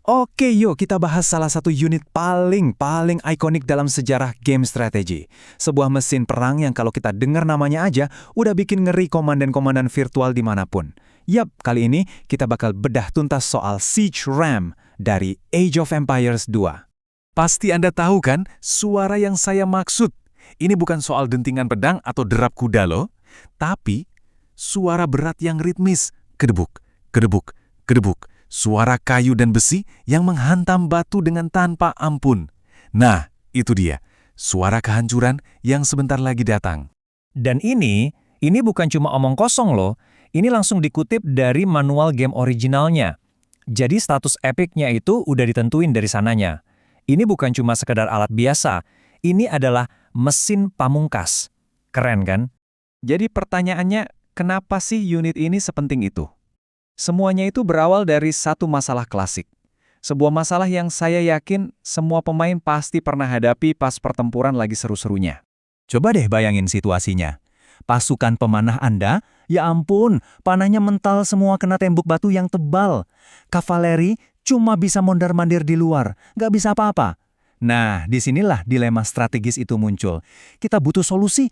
Oke, yuk kita bahas salah satu unit paling ikonik dalam sejarah game strategi. Sebuah mesin perang yang kalau kita dengar namanya aja, udah bikin ngeri komandan-komandan virtual dimanapun. Yap, kali ini kita bakal bedah tuntas soal Siege Ram dari Age of Empires 2. Pasti Anda tahu kan, suara yang saya maksud. Ini bukan soal dentingan pedang atau derap kuda loh, tapi suara berat yang ritmis. Kedebuk, kedebuk, kedebuk. Suara kayu dan besi yang menghantam batu dengan tanpa ampun. Nah, itu dia. Suara kehancuran yang sebentar lagi datang. Dan ini bukan cuma omong kosong loh. Ini langsung dikutip dari manual game originalnya. Jadi status epicnya itu udah ditentuin dari sananya. Ini bukan cuma sekedar alat biasa. Ini adalah mesin pamungkas. Keren kan? Jadi pertanyaannya, kenapa sih unit ini sepenting itu? Semuanya itu berawal dari satu masalah klasik. Sebuah masalah yang saya yakin semua pemain pasti pernah hadapi pas pertempuran lagi seru-serunya. Coba deh bayangin situasinya. Pasukan pemanah Anda, ya ampun, panahnya mental semua kena tembok batu yang tebal. Kavaleri cuma bisa mondar-mandir di luar, nggak bisa apa-apa. Nah, disinilah dilema strategis itu muncul. Kita butuh solusi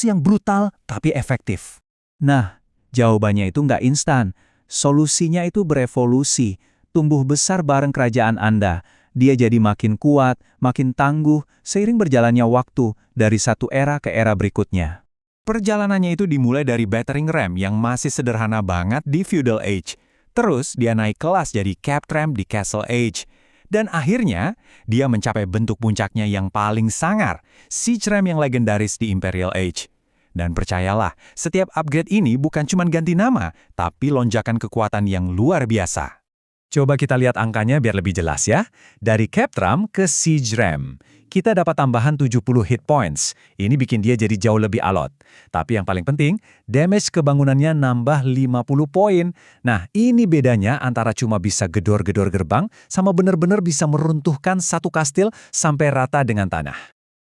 yang brutal tapi efektif. Nah, jawabannya itu nggak instan. Solusinya itu berevolusi, tumbuh besar bareng kerajaan Anda. Dia jadi makin kuat, makin tangguh, seiring berjalannya waktu dari satu era ke era berikutnya. Perjalanannya itu dimulai dari Battering Ram yang masih sederhana banget di Feudal Age. Terus dia naik kelas jadi Capped Ram di Castle Age. Dan akhirnya, dia mencapai bentuk puncaknya yang paling sangar, Siege Ram yang legendaris di Imperial Age. Dan percayalah, setiap upgrade ini bukan cuma ganti nama, tapi lonjakan kekuatan yang luar biasa. Coba kita lihat angkanya biar lebih jelas ya. Dari Capped Ram ke Siege Ram, kita dapat tambahan 70 hit points. Ini bikin dia jadi jauh lebih alot. Tapi yang paling penting, damage kebangunannya nambah 50 poin. Nah, ini bedanya antara cuma bisa gedor-gedor gerbang sama benar-benar bisa meruntuhkan satu kastil sampai rata dengan tanah.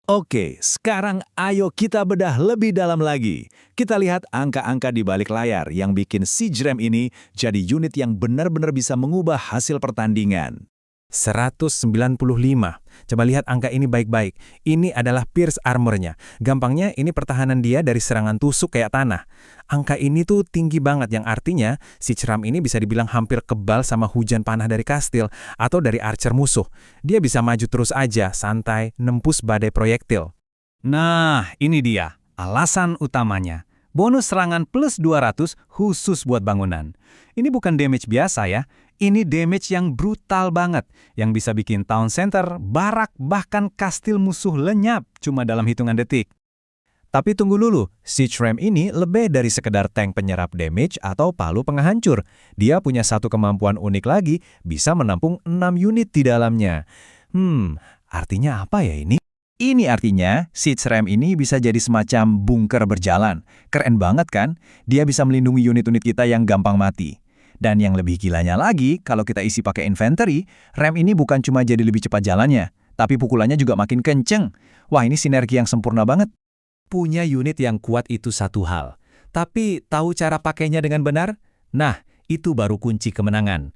Oke, sekarang ayo kita bedah lebih dalam lagi. Kita lihat angka-angka di balik layar yang bikin Siege Ram ini jadi unit yang benar-benar bisa mengubah hasil pertandingan. 195. Coba lihat angka ini baik-baik. Ini adalah pierce armornya. Gampangnya ini pertahanan dia dari serangan tusuk kayak tanah. Angka ini tuh tinggi banget yang artinya Siege Ram ini bisa dibilang hampir kebal sama hujan panah dari kastil atau dari archer musuh. Dia bisa maju terus aja, santai, nembus badai proyektil. Nah, ini dia. Alasan utamanya. Bonus serangan plus 200 khusus buat bangunan. Ini bukan damage biasa ya. Ini damage yang brutal banget, yang bisa bikin town center, barak, bahkan kastil musuh lenyap cuma dalam hitungan detik. Tapi tunggu dulu, Siege Ram ini lebih dari sekedar tank penyerap damage atau palu penghancur. Dia punya satu kemampuan unik lagi, bisa menampung 6 unit di dalamnya. Artinya apa ya ini? Ini artinya, Siege Ram ini bisa jadi semacam bunker berjalan. Keren banget kan? Dia bisa melindungi unit-unit kita yang gampang mati. Dan yang lebih gilanya lagi, kalau kita isi pakai inventory, Ram ini bukan cuma jadi lebih cepat jalannya, tapi pukulannya juga makin kenceng. Wah, ini sinergi yang sempurna banget. Punya unit yang kuat itu satu hal, tapi tahu cara pakainya dengan benar? Nah, itu baru kunci kemenangan.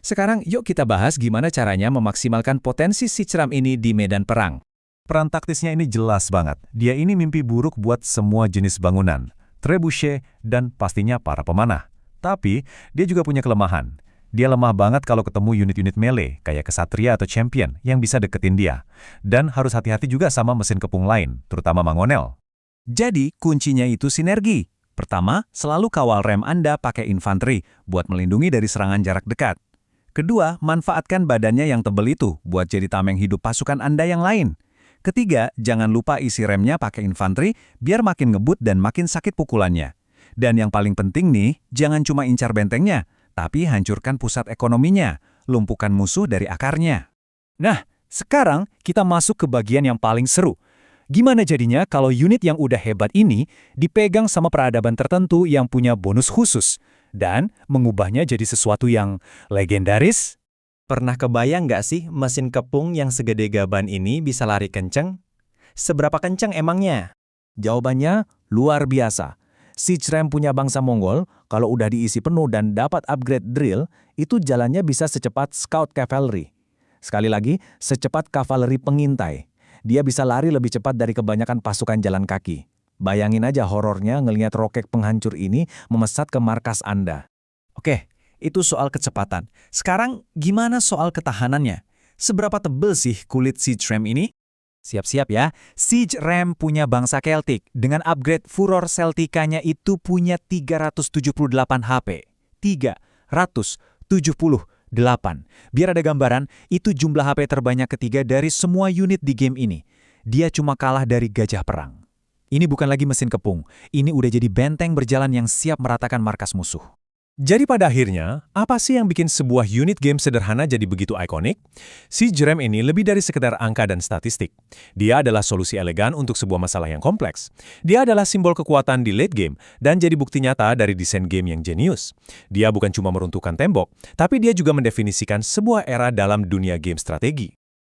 Sekarang yuk kita bahas gimana caranya memaksimalkan potensi Siege Ram ini di medan perang. Peran taktisnya ini jelas banget. Dia ini mimpi buruk buat semua jenis bangunan, trebuchet, dan pastinya para pemanah. Tapi, dia juga punya kelemahan. Dia lemah banget kalau ketemu unit-unit melee, kayak kesatria atau champion, yang bisa deketin dia. Dan harus hati-hati juga sama mesin kepung lain, terutama Mangonel. Jadi, kuncinya itu sinergi. Pertama, selalu kawal rem Anda pakai infanteri, buat melindungi dari serangan jarak dekat. Kedua, manfaatkan badannya yang tebal itu, buat jadi tameng hidup pasukan Anda yang lain. Ketiga, jangan lupa isi remnya pakai infanteri, biar makin ngebut dan makin sakit pukulannya. Dan yang paling penting nih, jangan cuma incar bentengnya, tapi hancurkan pusat ekonominya, lumpuhkan musuh dari akarnya. Nah, sekarang kita masuk ke bagian yang paling seru. Gimana jadinya kalau unit yang udah hebat ini dipegang sama peradaban tertentu yang punya bonus khusus dan mengubahnya jadi sesuatu yang legendaris? Pernah kebayang nggak sih mesin kepung yang segede gaban ini bisa lari kenceng? Seberapa kenceng emangnya? Jawabannya luar biasa. Siege Ram punya bangsa Mongol, kalau udah diisi penuh dan dapat upgrade drill, itu jalannya bisa secepat Scout Cavalry. Sekali lagi, secepat kavaleri pengintai. Dia bisa lari lebih cepat dari kebanyakan pasukan jalan kaki. Bayangin aja horornya ngelihat roket penghancur ini memesat ke markas Anda. Oke, itu soal kecepatan. Sekarang gimana soal ketahanannya? Seberapa tebel sih kulit Siege Ram ini? Siap-siap ya, Siege Ram punya bangsa Celtic. Dengan upgrade Furor Celtica-nya itu punya 378 HP. 378. Biar ada gambaran, itu jumlah HP terbanyak ketiga dari semua unit di game ini. Dia cuma kalah dari gajah perang. Ini bukan lagi mesin kepung, ini udah jadi benteng berjalan yang siap meratakan markas musuh. Jadi pada akhirnya, apa sih yang bikin sebuah unit game sederhana jadi begitu ikonik? Siege Ram ini lebih dari sekedar angka dan statistik. Dia adalah solusi elegan untuk sebuah masalah yang kompleks. Dia adalah simbol kekuatan di late game dan jadi bukti nyata dari desain game yang jenius. Dia bukan cuma meruntuhkan tembok, tapi dia juga mendefinisikan sebuah era dalam dunia game strategi.